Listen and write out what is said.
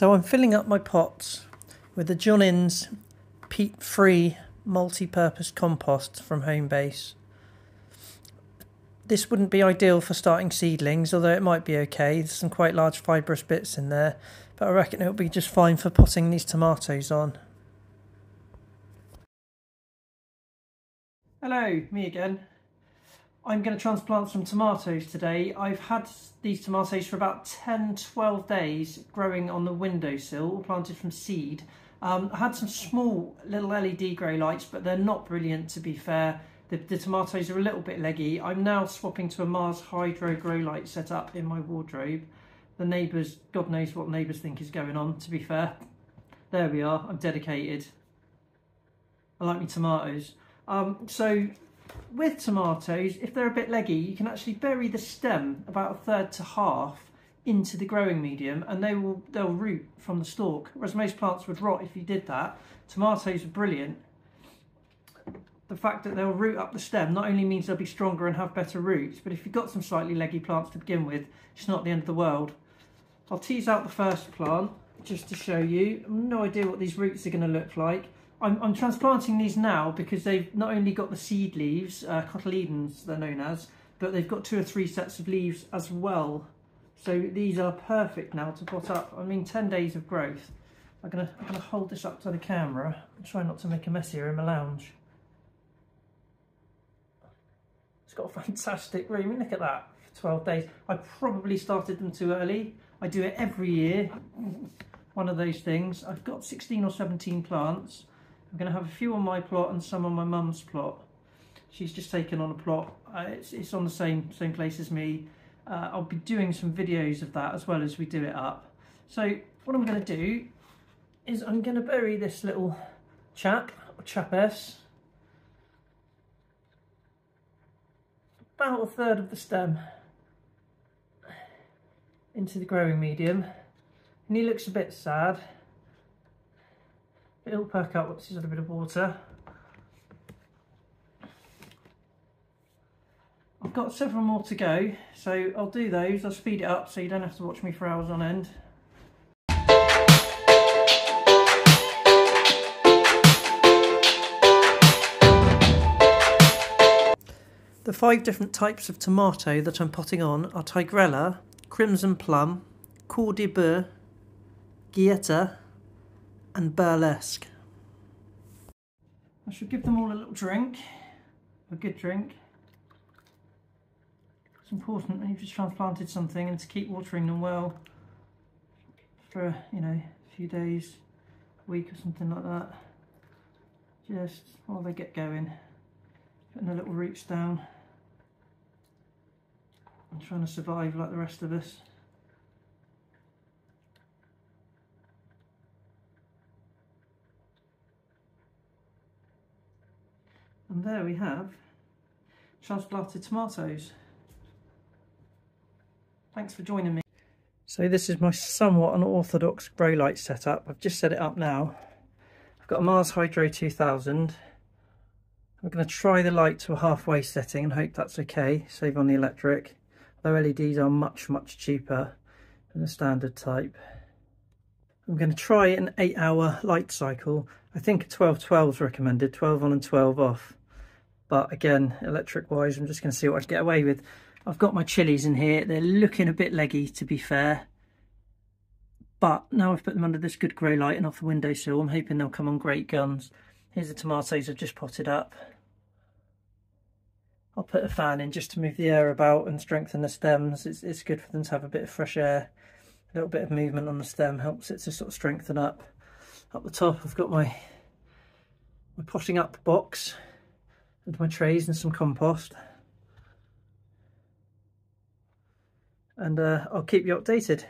So I'm filling up my pots with the John Innes peat-free multi-purpose compost from Homebase. This wouldn't be ideal for starting seedlings, although it might be okay. There's some quite large fibrous bits in there, but I reckon it'll be just fine for potting these tomatoes on. Hello, me again. I'm going to transplant some tomatoes today. I've had these tomatoes for about 10-12 days growing on the windowsill, all planted from seed. I had some small little LED grow lights, but they're not brilliant, to be fair. The tomatoes are a little bit leggy. I'm now swapping to a Mars Hydro grow light set up in my wardrobe. The neighbours, God knows what neighbours think is going on, to be fair. There we are, I'm dedicated. I like my tomatoes. So with tomatoes, if they're a bit leggy, you can actually bury the stem about a third to half into the growing medium, and they'll root from the stalk, whereas most plants would rot if you did that. Tomatoes are brilliant. The fact that they'll root up the stem not only means they'll be stronger and have better roots, but if you've got some slightly leggy plants to begin with, it's not the end of the world. I'll tease out the first plant just to show you. I've no idea what these roots are going to look like. I'm transplanting these now because they've not only got the seed leaves, cotyledons they're known as, but they've got 2 or 3 sets of leaves as well. So these are perfect now to pot up. I mean, 10 days of growth. I'm gonna hold this up to the camera and try not to make a mess here in my lounge. It's got a fantastic room. I mean, look at that, for 12 days. I probably started them too early. I do it every year. One of those things. I've got 16 or 17 plants. I'm going to have a few on my plot and some on my mum's plot. She's just taken on a plot. It's on the same place as me. I'll be doing some videos of that as well as we do it up. So what I'm going to do is I'm going to bury this little chap, or chapess, about a third of the stem into the growing medium, and he looks a bit sad. It'll perk up once he's had a bit of water. I've got several more to go, so I'll do those. I'll speed it up so you don't have to watch me for hours on end. The 5 different types of tomato that I'm potting on are Tigrella, Crimson Plum, Cour de Boeuf, Gaeta and Burlesque. I should give them all a little drink, a good drink. It's important when you've just transplanted something and to keep watering them well for, you know, a few days, a week or something like that. Just while they get going, putting their little roots down and trying to survive like the rest of us. And there we have transplanted tomatoes. Thanks for joining me. So this is my somewhat unorthodox grow light setup. I've just set it up now. I've got a Mars Hydro 2000. I'm going to try the light to a halfway setting and hope that's okay, save on the electric. Though LEDs are much cheaper than the standard type. I'm going to try an 8-hour light cycle. I think a 12-12 is recommended, 12 on and 12 off. But again, electric wise, I'm just going to see what I can get away with. I've got my chilies in here. They're looking a bit leggy, to be fair. But now I've put them under this good grow light and off the windowsill, I'm hoping they'll come on great guns. Here's the tomatoes I've just potted up. I'll put a fan in just to move the air about and strengthen the stems. It's good for them to have a bit of fresh air. A little bit of movement on the stem helps it to sort of strengthen up. Up the top I've got my potting up box and my trays and some compost. And I'll keep you updated.